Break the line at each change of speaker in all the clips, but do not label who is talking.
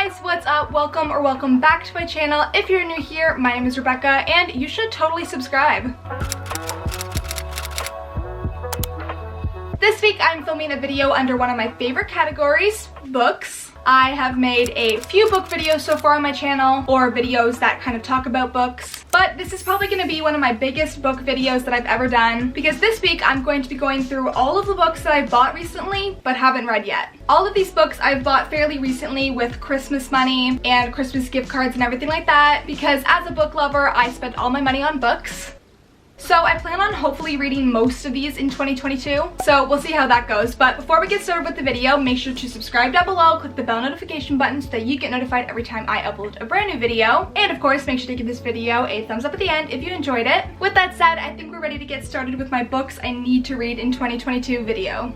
guys, what's up? Welcome back to my channel. If you're new here, my name is Rebecca and you should totally subscribe. This week I'm filming a video under one of my favorite categories, books. I have made a few book videos so far on my channel, or videos that kind of talk about books, but this is probably going to be one of my biggest book videos that I've ever done, because this week I'm going to be going through all of the books that I've bought recently but haven't read yet. All of these books I've bought fairly recently with Christmas money and Christmas gift cards and everything like that, because as a book lover I spent all my money on books. So I plan on hopefully reading most of these in 2022, so we'll see how that goes. But before we get started with the video, make sure to subscribe down below, click the bell notification button so that you get notified every time I upload a brand new video. And of course, make sure to give this video a thumbs up at the end if you enjoyed it. With that said, I think we're ready to get started with my books I need to read in 2022 video.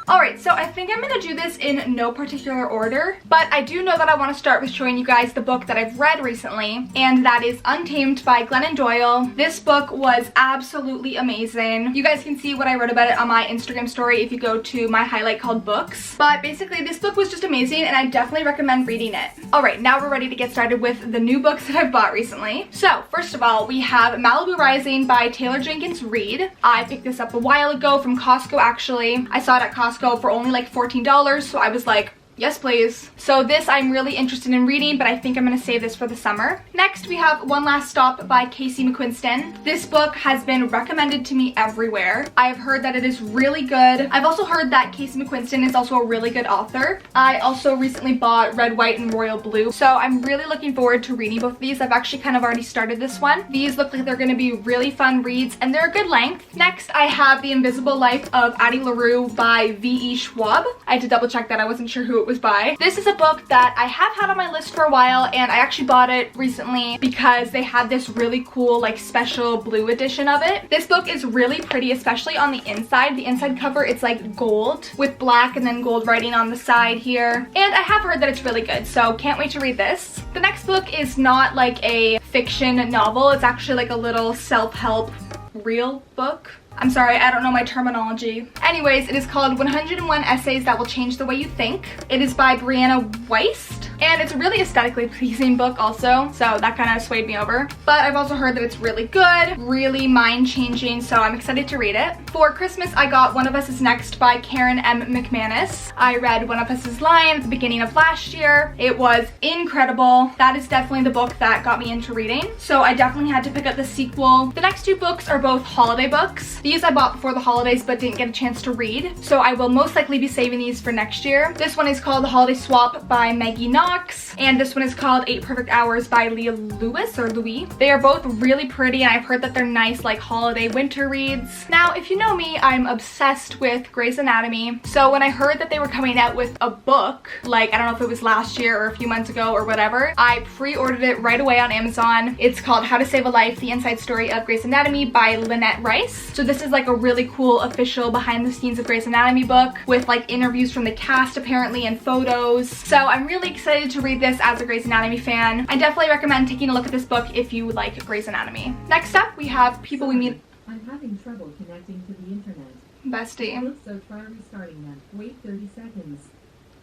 Alright, so I think I'm going to do this in no particular order, but I do know that I want to start with showing you guys the book that I've read recently, and that is Untamed by Glennon Doyle. This book was absolutely amazing. You guys can see what I wrote about it on my Instagram story if you go to my highlight called books, but basically this book was just amazing and I definitely recommend reading it. Alright, now we're ready to get started with the new books that I've bought recently. So, first of all, we have Malibu Rising by Taylor Jenkins Reid. I picked this up a while ago from Costco actually. I saw it at Costco for only like $14, so I was like, yes please. So this I'm really interested in reading, but I think I'm going to save this for the summer. Next we have One Last Stop by Casey McQuiston. This book has been recommended to me everywhere. I've heard that it is really good. I've also heard that Casey McQuiston is also a really good author. I also recently bought Red, White, and Royal Blue, so I'm really looking forward to reading both of these. I've actually kind of already started this one. These look like they're going to be really fun reads and they're a good length. Next I have The Invisible Life of Addie LaRue by V.E. Schwab. I had to double check that. I wasn't sure who it was by. This is a book that I have had on my list for a while, and I actually bought it recently because they had this really cool like special blue edition of it. This book is really pretty, especially on the inside. The inside cover, it's like gold with black and then gold writing on the side here, and I have heard that it's really good, so can't wait to read this. The next book is not like a fiction novel. It's actually like a little self-help real book. I'm sorry, I don't know my terminology. Anyways, it is called 101 Essays That Will Change the Way You Think. It is by Brianna Weist, and it's a really aesthetically pleasing book also, so that kind of swayed me over. But I've also heard that it's really good, really mind-changing, so I'm excited to read it. For Christmas, I got One of Us Is Next by Karen M. McManus. I read One of Us Is Lying at the beginning of last year. It was incredible. That is definitely the book that got me into reading, so I definitely had to pick up the sequel. The next two books are both holiday books. These I bought before the holidays but didn't get a chance to read, so I will most likely be saving these for next year. This one is called The Holiday Swap by Maggie Knox, and this one is called 8 Perfect Hours by Leah Lewis, or Louis. They are both really pretty, and I've heard that they're nice like holiday winter reads. Now, if you know me, I'm obsessed with Grey's Anatomy, so when I heard that they were coming out with a book, like I don't know if it was last year or a few months ago or whatever, I pre-ordered it right away on Amazon. It's called How to Save a Life, The Inside Story of Grey's Anatomy by Lynette Rice. So this is like a really cool official behind the scenes of Grey's Anatomy book with like interviews from the cast apparently and photos. So I'm really excited to read this as a Grey's Anatomy fan. I definitely recommend taking a look at this book if you like Grey's Anatomy. Next up we have People We Meet.
I'm having trouble connecting to the internet.
Bestie.
So try restarting them. Wait 30 seconds.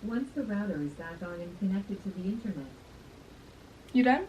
Once the router is back on and connected to the internet.
You done?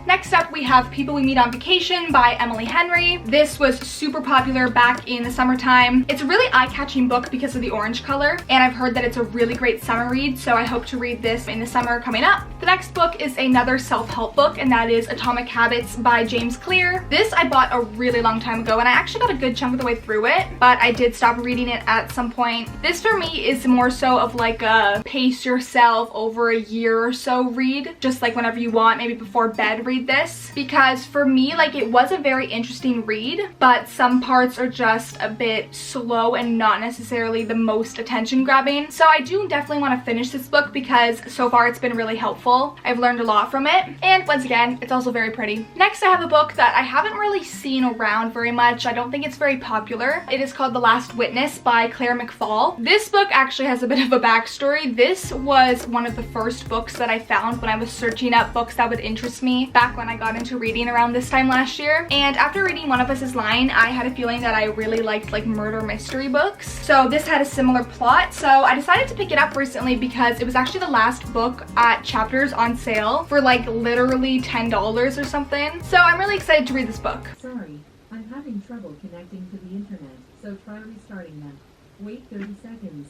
Next up, we have People We Meet on Vacation by Emily Henry. This was super popular back in the summertime. It's a really eye-catching book because of the orange color, and I've heard that it's a really great summer read, so I hope to read this in the summer coming up. The next book is another self-help book, and that is Atomic Habits by James Clear. This I bought a really long time ago, and I actually got a good chunk of the way through it, but I did stop reading it at some point. This for me is more so of like a pace yourself over a year or so read, just like whenever you want, maybe before bed read this, because for me, like, it was a very interesting read, but some parts are just a bit slow and not necessarily the most attention grabbing. So I do definitely want to finish this book because so far it's been really helpful. I've learned a lot from it, and once again, it's also very pretty. Next I have a book that I haven't really seen around very much. I don't think it's very popular. It is called The Last Witness by Claire McFall. This book actually has a bit of a backstory. This was one of the first books that I found when I was searching up books that would interest me back when I got into reading around this time last year. And after reading One of Us is Lying, I had a feeling that I really liked like murder mystery books. So this had a similar plot. So I decided to pick it up recently because it was actually the last book at Chapters on sale for like literally $10 or something. So I'm really excited to read this book.
Sorry, I'm having trouble connecting to the internet, so try restarting them. Wait 30 seconds.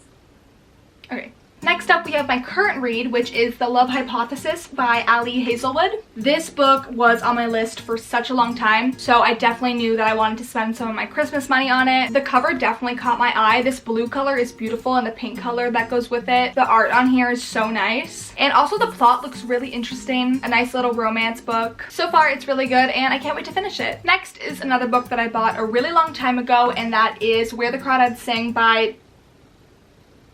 Okay. Next up, we have my current read, which is The Love Hypothesis by Ali Hazelwood. This book was on my list for such a long time, so I definitely knew that I wanted to spend some of my Christmas money on it. The cover definitely caught my eye. This blue color is beautiful and the pink color that goes with it. The art on here is so nice. And also the plot looks really interesting. A nice little romance book. So far, it's really good and I can't wait to finish it. Next is another book that I bought a really long time ago, and that is Where the Crawdads Sing by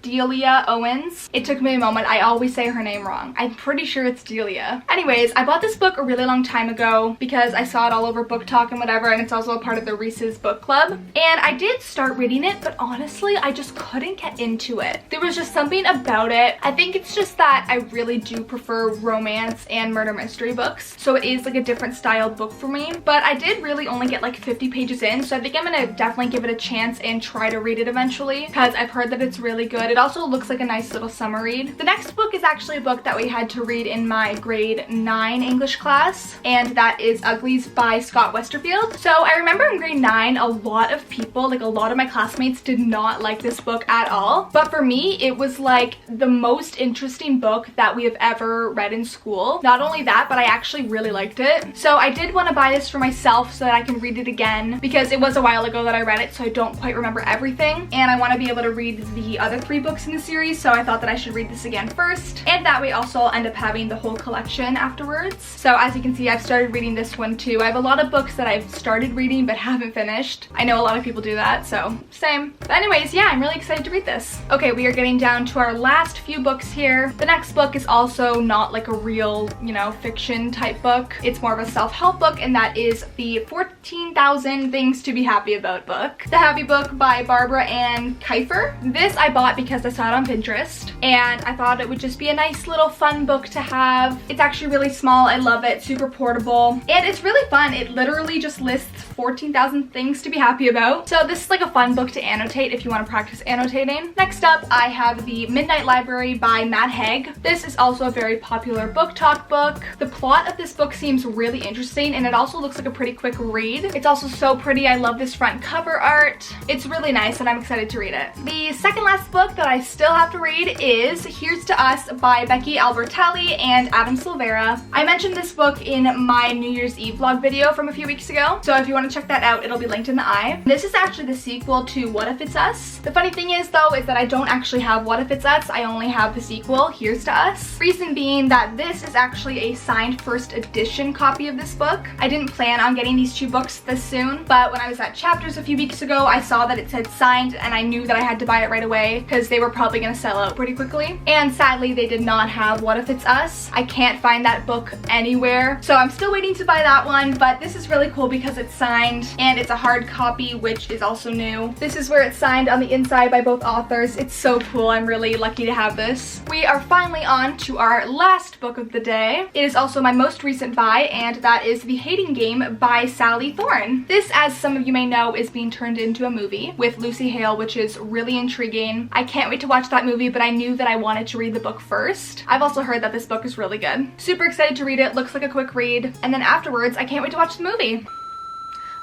Delia Owens. It took me a moment. I always say her name wrong. I'm pretty sure it's Delia. Anyways, I bought this book a really long time ago because I saw it all over Book Talk and whatever, and it's also a part of the Reese's book club. And I did start reading it, but honestly, I just couldn't get into it. There was just something about it. I think it's just that I really do prefer romance and murder mystery books, so it is like a different style book for me. But I did really only get like 50 pages in, so I think I'm gonna definitely give it a chance and try to read it eventually because I've heard that it's really good. It also looks like a nice little summer read. The next book is actually a book that we had to read in my grade 9 English class, and that is Uglies by Scott Westerfield. So I remember in grade 9, a lot of people, like a lot of my classmates, did not like this book at all. But for me, it was like the most interesting book that we have ever read in school. Not only that, but I actually really liked it. So I did want to buy this for myself so that I can read it again, because it was a while ago that I read it, so I don't quite remember everything. And I want to be able to read the other 3 books in the series, so I thought that I should read this again first, and that way also I'll end up having the whole collection afterwards. So as you can see, I've started reading this one too. I have a lot of books that I've started reading but haven't finished. I know a lot of people do that, so same. But anyways, yeah, I'm really excited to read this. Okay, we are getting down to our last few books here. The next book is also not like a real, you know, fiction type book. It's more of a self-help book, and that is the 14,000 Things to Be Happy About book. The Happy Book by Barbara Ann Kiefer. This I bought because I saw it on Pinterest, and I thought it would just be a nice little fun book to have. It's actually really small. I love it. Super portable, and it's really fun. It literally just lists 14,000 things to be happy about. So this is like a fun book to annotate if you want to practice annotating. Next up, I have The Midnight Library by Matt Haig. This is also a very popular book talk book. The plot of this book seems really interesting, and it also looks like a pretty quick read. It's also so pretty. I love this front cover art. It's really nice, and I'm excited to read it. The second last book that I still have to read is Here's to Us by Becky Albertalli and Adam Silvera. I mentioned this book in my New Year's Eve vlog video from a few weeks ago, so if you want to check that out, it'll be linked in the eye. This is actually the sequel to What If It's Us. The funny thing is though, is that I don't actually have What If It's Us. I only have the sequel, Here's to Us. Reason being that this is actually a signed first edition copy of this book. I didn't plan on getting these 2 books this soon, but when I was at Chapters a few weeks ago, I saw that it said signed, and I knew that I had to buy it right away because they were probably gonna sell out pretty quickly. And sadly, they did not have What If It's Us. I can't find that book anywhere, so I'm still waiting to buy that one, but this is really cool because it's signed and it's a hard copy, which is also new. This is where it's signed on the inside by both authors. It's so cool. I'm really lucky to have this. We are finally on to our last book of the day. It is also my most recent buy, and that is The Hating Game by Sally Thorne. This, as some of you may know, is being turned into a movie with Lucy Hale, which is really intriguing. I can't wait to watch that movie, but I knew that I wanted to read the book first. I've also heard that this book is really good. Super excited to read it. Looks like a quick read. And then afterwards, I can't wait to watch the movie.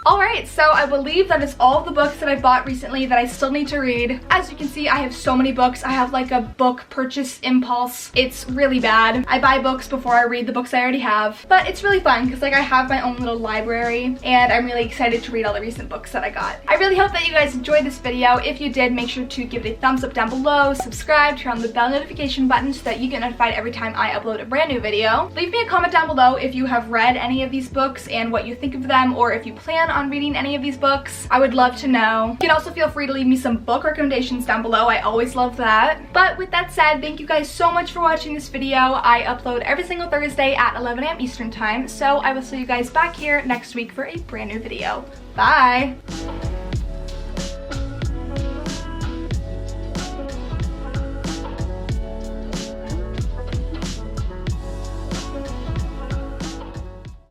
Alright, so I believe that is all of the books that I bought recently that I still need to read. As you can see, I have so many books. I have like a book purchase impulse. It's really bad. I buy books before I read the books I already have. But it's really fun because like I have my own little library, and I'm really excited to read all the recent books that I got. I really hope that you guys enjoyed this video. If you did, make sure to give it a thumbs up down below, subscribe, turn on the bell notification button so that you get notified every time I upload a brand new video. Leave me a comment down below if you have read any of these books and what you think of them, or if you plan on reading any of these books. I would love to know. You can also feel free to leave me some book recommendations down below. I always love that. But with that said, thank you guys so much for watching this video. I upload every single Thursday at 11 a.m. Eastern time, so I will see you guys back here next week for a brand new video. Bye!